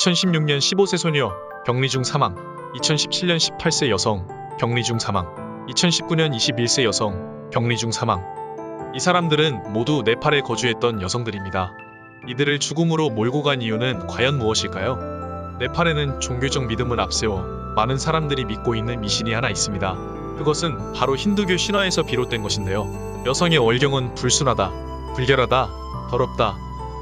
2016년 15세 소녀, 격리 중 사망. 2017년 18세 여성, 격리 중 사망. 2019년 21세 여성, 격리 중 사망. 이 사람들은 모두 네팔에 거주했던 여성들입니다. 이들을 죽음으로 몰고 간 이유는 과연 무엇일까요? 네팔에는 종교적 믿음을 앞세워 많은 사람들이 믿고 있는 미신이 하나 있습니다. 그것은 바로 힌두교 신화에서 비롯된 것인데요. 여성의 월경은 불순하다, 불결하다, 더럽다.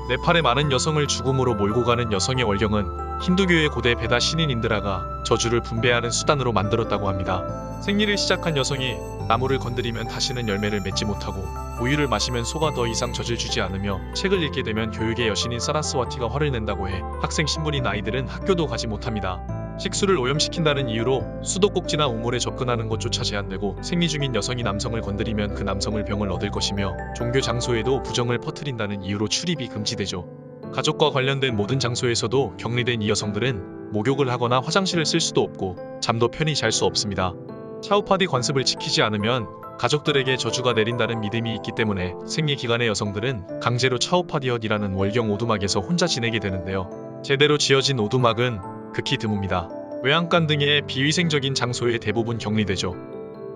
네팔의 많은 여성을 죽음으로 몰고 가는 여성의 월경은 힌두교의 고대 베다 신인 인드라가 저주를 분배하는 수단으로 만들었다고 합니다. 생리를 시작한 여성이 나무를 건드리면 다시는 열매를 맺지 못하고, 우유를 마시면 소가 더 이상 젖을 주지 않으며, 책을 읽게 되면 교육의 여신인 사라스와티가 화를 낸다고 해 학생 신분인 아이들은 학교도 가지 못합니다. 식수를 오염시킨다는 이유로 수도꼭지나 우물에 접근하는 것조차 제한되고, 생리 중인 여성이 남성을 건드리면 그 남성을 병을 얻을 것이며, 종교 장소에도 부정을 퍼뜨린다는 이유로 출입이 금지되죠. 가족과 관련된 모든 장소에서도 격리된 이 여성들은 목욕을 하거나 화장실을 쓸 수도 없고 잠도 편히 잘 수 없습니다. 차우파디 관습을 지키지 않으면 가족들에게 저주가 내린다는 믿음이 있기 때문에 생리 기간의 여성들은 강제로 차우파디엇이라는 월경 오두막에서 혼자 지내게 되는데요. 제대로 지어진 오두막은 극히 드뭅니다. 외양간 등의 비위생적인 장소에 대부분 격리되죠.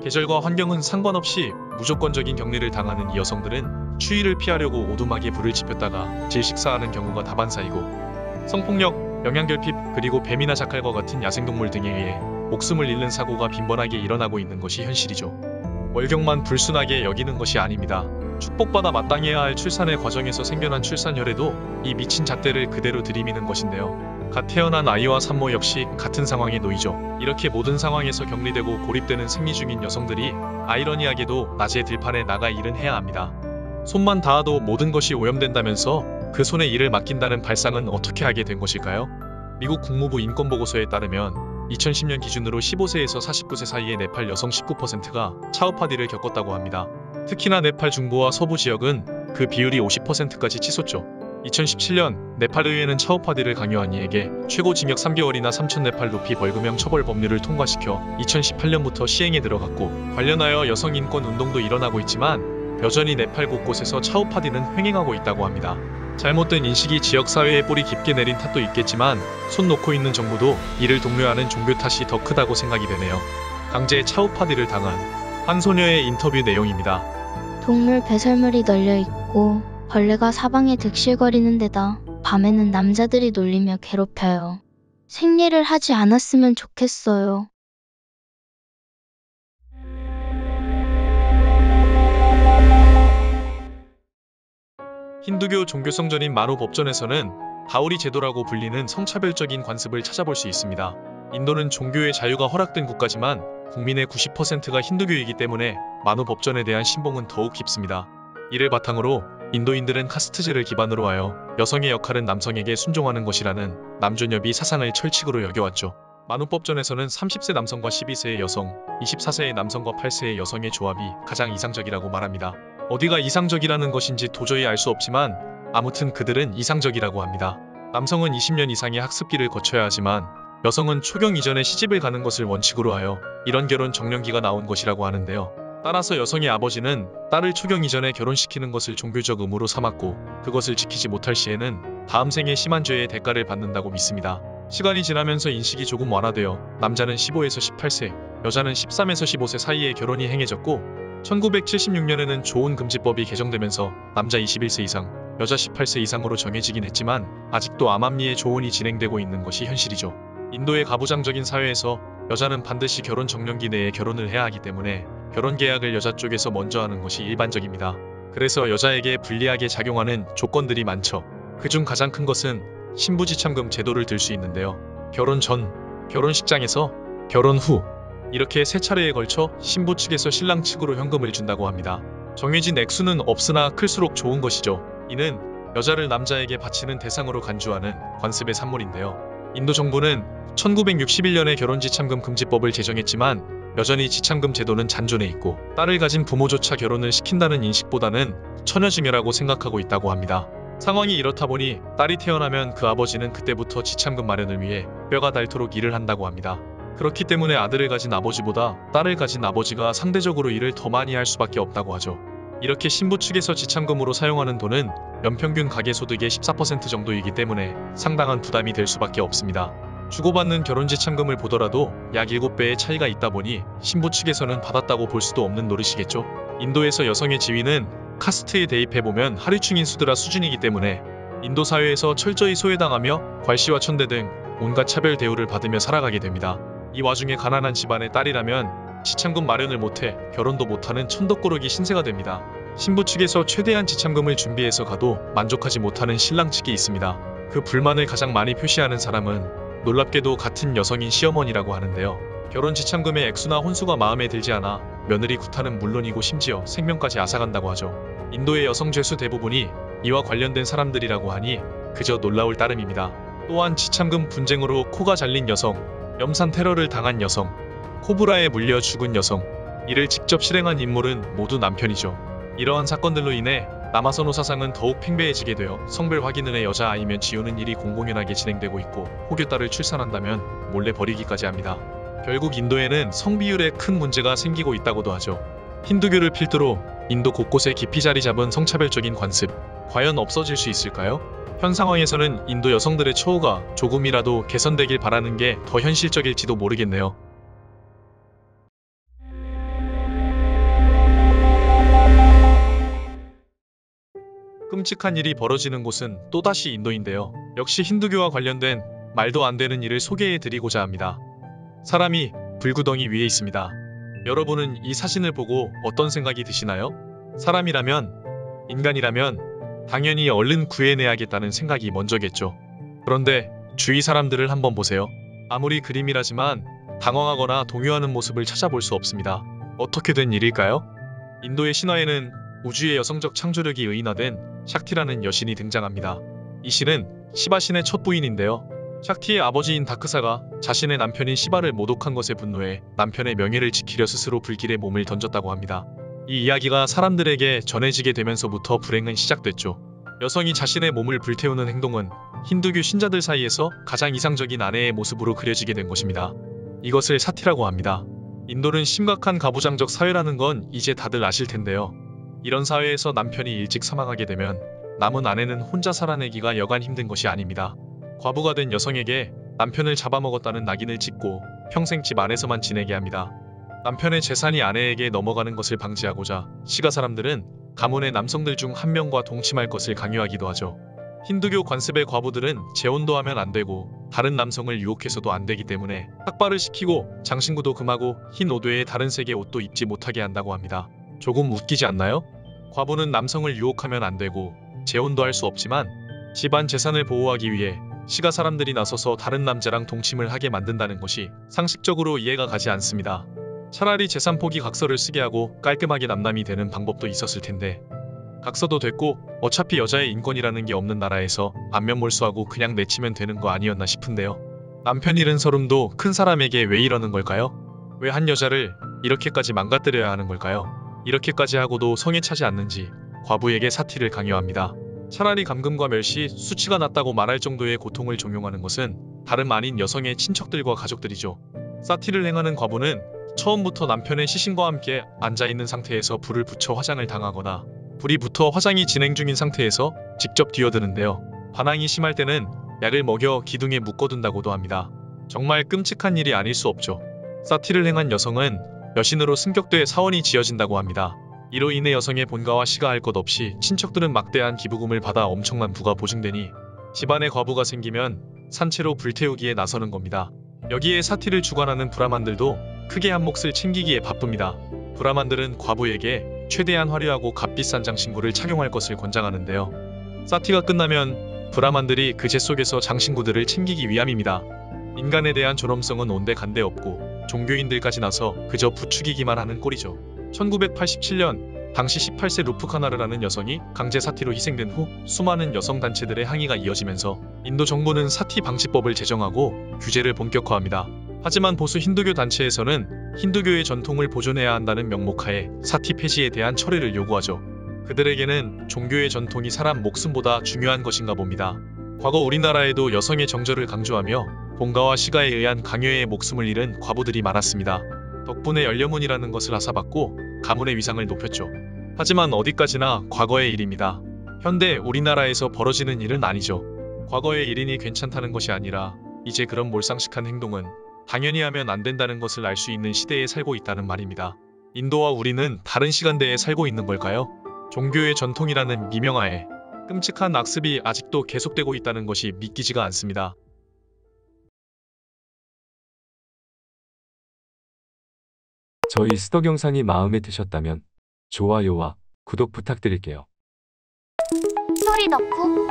계절과 환경은 상관없이 무조건적인 격리를 당하는 이 여성들은 추위를 피하려고 오두막에 불을 지폈다가 질식사하는 경우가 다반사이고, 성폭력, 영양결핍, 그리고 뱀이나 자칼과 같은 야생동물 등에 의해 목숨을 잃는 사고가 빈번하게 일어나고 있는 것이 현실이죠. 월경만 불순하게 여기는 것이 아닙니다. 축복받아 마땅해야 할 출산의 과정에서 생겨난 출산혈에도 이 미친 잣대를 그대로 들이미는 것인데요. 갓 태어난 아이와 산모 역시 같은 상황에 놓이죠. 이렇게 모든 상황에서 격리되고 고립되는 생리 중인 여성들이 아이러니하게도 낮에 들판에 나가 일은 해야 합니다. 손만 닿아도 모든 것이 오염된다면서 그 손에 일을 맡긴다는 발상은 어떻게 하게 된 것일까요? 미국 국무부 인권보고서에 따르면 2010년 기준으로 15세에서 49세 사이의 네팔 여성 19%가 차우파디를 겪었다고 합니다. 특히나 네팔 중부와 서부 지역은 그 비율이 50%까지 치솟죠. 2017년 네팔 의회는 차우파디를 강요한 이에게 최고 징역 3개월이나 3천 네팔 루피 벌금형 처벌 법률을 통과시켜 2018년부터 시행에 들어갔고, 관련하여 여성 인권 운동도 일어나고 있지만 여전히 네팔 곳곳에서 차우파디는 횡행하고 있다고 합니다. 잘못된 인식이 지역사회에 뿌리 깊게 내린 탓도 있겠지만, 손 놓고 있는 정부도 이를 독려하는 종교 탓이 더 크다고 생각이 되네요. 강제 차우파디를 당한 한 소녀의 인터뷰 내용입니다. 동물 배설물이 널려 있고 벌레가 사방에 득실거리는 데다 밤에는 남자들이 놀리며 괴롭혀요. 생리를 하지 않았으면 좋겠어요. 힌두교 종교성전인 마누 법전에서는 가우리 제도라고 불리는 성차별적인 관습을 찾아볼 수 있습니다. 인도는 종교의 자유가 허락된 국가지만 국민의 90%가 힌두교이기 때문에 마누 법전에 대한 신봉은 더욱 깊습니다. 이를 바탕으로 인도인들은 카스트제를 기반으로 하여 여성의 역할은 남성에게 순종하는 것이라는 남존여비 사상을 철칙으로 여겨왔죠. 마누법전에서는 30세 남성과 12세의 여성, 24세의 남성과 8세의 여성의 조합이 가장 이상적이라고 말합니다. 어디가 이상적이라는 것인지 도저히 알 수 없지만 아무튼 그들은 이상적이라고 합니다. 남성은 20년 이상의 학습기를 거쳐야 하지만 여성은 초경 이전에 시집을 가는 것을 원칙으로 하여 이런 결혼 정년기가 나온 것이라고 하는데요. 따라서 여성의 아버지는 딸을 초경 이전에 결혼시키는 것을 종교적 의무로 삼았고, 그것을 지키지 못할 시에는 다음 생에 심한 죄의 대가를 받는다고 믿습니다. 시간이 지나면서 인식이 조금 완화되어 남자는 15에서 18세, 여자는 13에서 15세 사이에 결혼이 행해졌고, 1976년에는 조혼금지법이 개정되면서 남자 21세 이상, 여자 18세 이상으로 정해지긴 했지만 아직도 암암리에 조혼이 진행되고 있는 것이 현실이죠. 인도의 가부장적인 사회에서 여자는 반드시 결혼 정년기 내에 결혼을 해야 하기 때문에 결혼 계약을 여자 쪽에서 먼저 하는 것이 일반적입니다. 그래서 여자에게 불리하게 작용하는 조건들이 많죠. 그중 가장 큰 것은 신부지참금 제도를 들 수 있는데요. 결혼 전, 결혼식장에서, 결혼 후 이렇게 세 차례에 걸쳐 신부 측에서 신랑 측으로 현금을 준다고 합니다. 정해진 액수는 없으나 클수록 좋은 것이죠. 이는 여자를 남자에게 바치는 대상으로 간주하는 관습의 산물인데요. 인도 정부는 1961년에 결혼지참금 금지법을 제정했지만 여전히 지참금 제도는 잔존해 있고, 딸을 가진 부모조차 결혼을 시킨다는 인식보다는 처녀증여라고 생각하고 있다고 합니다. 상황이 이렇다 보니 딸이 태어나면 그 아버지는 그때부터 지참금 마련을 위해 뼈가 닳도록 일을 한다고 합니다. 그렇기 때문에 아들을 가진 아버지보다 딸을 가진 아버지가 상대적으로 일을 더 많이 할 수밖에 없다고 하죠. 이렇게 신부 측에서 지참금으로 사용하는 돈은 연평균 가계소득의 14% 정도이기 때문에 상당한 부담이 될 수밖에 없습니다. 주고받는 결혼지참금을 보더라도 약 7배의 차이가 있다 보니 신부 측에서는 받았다고 볼 수도 없는 노릇이겠죠. 인도에서 여성의 지위는 카스트에 대입해보면 하류층인 수드라 수준이기 때문에 인도 사회에서 철저히 소외당하며 괄시와 천대 등 온갖 차별 대우를 받으며 살아가게 됩니다. 이 와중에 가난한 집안의 딸이라면 지참금 마련을 못해 결혼도 못하는 천덕꾸러기 신세가 됩니다. 신부 측에서 최대한 지참금을 준비해서 가도 만족하지 못하는 신랑 측이 있습니다. 그 불만을 가장 많이 표시하는 사람은 놀랍게도 같은 여성인 시어머니라고 하는데요. 결혼 지참금의 액수나 혼수가 마음에 들지 않아 며느리 구타는 물론이고 심지어 생명까지 앗아간다고 하죠. 인도의 여성 죄수 대부분이 이와 관련된 사람들이라고 하니 그저 놀라울 따름입니다. 또한 지참금 분쟁으로 코가 잘린 여성, 염산 테러를 당한 여성, 코브라에 물려 죽은 여성, 이를 직접 실행한 인물은 모두 남편이죠. 이러한 사건들로 인해 남아선호 사상은 더욱 팽배해지게 되어 성별 확인을 해 여자아이면 지우는 일이 공공연하게 진행되고 있고 혹여 딸을 출산한다면 몰래 버리기까지 합니다. 결국 인도에는 성비율에 큰 문제가 생기고 있다고도 하죠. 힌두교를 필두로 인도 곳곳에 깊이 자리 잡은 성차별적인 관습, 과연 없어질 수 있을까요? 현 상황에서는 인도 여성들의 처우가 조금이라도 개선되길 바라는 게 더 현실적일지도 모르겠네요. 끔찍한 일이 벌어지는 곳은 또다시 인도인데요. 역시 힌두교와 관련된 말도 안 되는 일을 소개해드리고자 합니다. 사람이 불구덩이 위에 있습니다. 여러분은 이 사진을 보고 어떤 생각이 드시나요? 사람이라면, 인간이라면 당연히 얼른 구해내야겠다는 생각이 먼저겠죠. 그런데 주위 사람들을 한번 보세요. 아무리 그림이라지만 당황하거나 동요하는 모습을 찾아볼 수 없습니다. 어떻게 된 일일까요? 인도의 신화에는 우주의 여성적 창조력이 의인화된 샥티라는 여신이 등장합니다. 이 신은 시바신의 첫 부인인데요. 샥티의 아버지인 다크사가 자신의 남편인 시바를 모독한 것에 분노해 남편의 명예를 지키려 스스로 불길에 몸을 던졌다고 합니다. 이 이야기가 사람들에게 전해지게 되면서부터 불행은 시작됐죠. 여성이 자신의 몸을 불태우는 행동은 힌두교 신자들 사이에서 가장 이상적인 아내의 모습으로 그려지게 된 것입니다. 이것을 사티라고 합니다. 인도는 심각한 가부장적 사회라는 건 이제 다들 아실 텐데요. 이런 사회에서 남편이 일찍 사망하게 되면 남은 아내는 혼자 살아내기가 여간 힘든 것이 아닙니다. 과부가 된 여성에게 남편을 잡아먹었다는 낙인을 찍고 평생 집 안에서만 지내게 합니다. 남편의 재산이 아내에게 넘어가는 것을 방지하고자 시가 사람들은 가문의 남성들 중 한 명과 동침할 것을 강요하기도 하죠. 힌두교 관습의 과부들은 재혼도 하면 안 되고 다른 남성을 유혹해서도 안 되기 때문에 삭발을 시키고 장신구도 금하고 흰 옷 외에 다른 색의 옷도 입지 못하게 한다고 합니다. 조금 웃기지 않나요? 과부는 남성을 유혹하면 안 되고 재혼도 할 수 없지만 집안 재산을 보호하기 위해 시가 사람들이 나서서 다른 남자랑 동침을 하게 만든다는 것이 상식적으로 이해가 가지 않습니다. 차라리 재산 포기 각서를 쓰게 하고 깔끔하게 남남이 되는 방법도 있었을 텐데 각서도 됐고 어차피 여자의 인권이라는 게 없는 나라에서 안면몰수하고 그냥 내치면 되는 거 아니었나 싶은데요. 남편 잃은 서름도 큰 사람에게 왜 이러는 걸까요? 왜 한 여자를 이렇게까지 망가뜨려야 하는 걸까요? 이렇게까지 하고도 성에 차지 않는지 과부에게 사티를 강요합니다. 차라리 감금과 멸시, 수치가 낮다고 말할 정도의 고통을 종용하는 것은 다름 아닌 여성의 친척들과 가족들이죠. 사티를 행하는 과부는 처음부터 남편의 시신과 함께 앉아있는 상태에서 불을 붙여 화장을 당하거나 불이 붙어 화장이 진행 중인 상태에서 직접 뛰어드는데요. 반항이 심할 때는 약을 먹여 기둥에 묶어둔다고도 합니다. 정말 끔찍한 일이 아닐 수 없죠. 사티를 행한 여성은 여신으로 승격돼 사원이 지어진다고 합니다. 이로 인해 여성의 본가와 시가 할 것 없이 친척들은 막대한 기부금을 받아 엄청난 부가 보증되니 집안에 과부가 생기면 산채로 불태우기에 나서는 겁니다. 여기에 사티를 주관하는 브라만들도 크게 한 몫을 챙기기에 바쁩니다. 브라만들은 과부에게 최대한 화려하고 값비싼 장신구를 착용할 것을 권장하는데요. 사티가 끝나면 브라만들이 그 재 속에서 장신구들을 챙기기 위함입니다. 인간에 대한 존엄성은 온데간데 없고 종교인들까지 나서 그저 부추기기만 하는 꼴이죠. 1987년 당시 18세 루프카나르라는 여성이 강제 사티로 희생된 후 수많은 여성단체들의 항의가 이어지면서 인도 정부는 사티 방지법을 제정하고 규제를 본격화합니다. 하지만 보수 힌두교 단체에서는 힌두교의 전통을 보존해야 한다는 명목하에 사티 폐지에 대한 철회를 요구하죠. 그들에게는 종교의 전통이 사람 목숨보다 중요한 것인가 봅니다. 과거 우리나라에도 여성의 정절을 강조하며 본가와 시가에 의한 강요에 목숨을 잃은 과부들이 많았습니다. 덕분에 열려문이라는 것을 하사받고 가문의 위상을 높였죠. 하지만 어디까지나 과거의 일입니다. 현대 우리나라에서 벌어지는 일은 아니죠. 과거의 일인이 괜찮다는 것이 아니라 이제 그런 몰상식한 행동은 당연히 하면 안 된다는 것을 알 수 있는 시대에 살고 있다는 말입니다. 인도와 우리는 다른 시간대에 살고 있는 걸까요? 종교의 전통이라는 미명하에 끔찍한 악습이 아직도 계속되고 있다는 것이 믿기지가 않습니다. 저희 스톡 영상이 마음에 드셨다면 좋아요와 구독 부탁드릴게요. 소리 덕후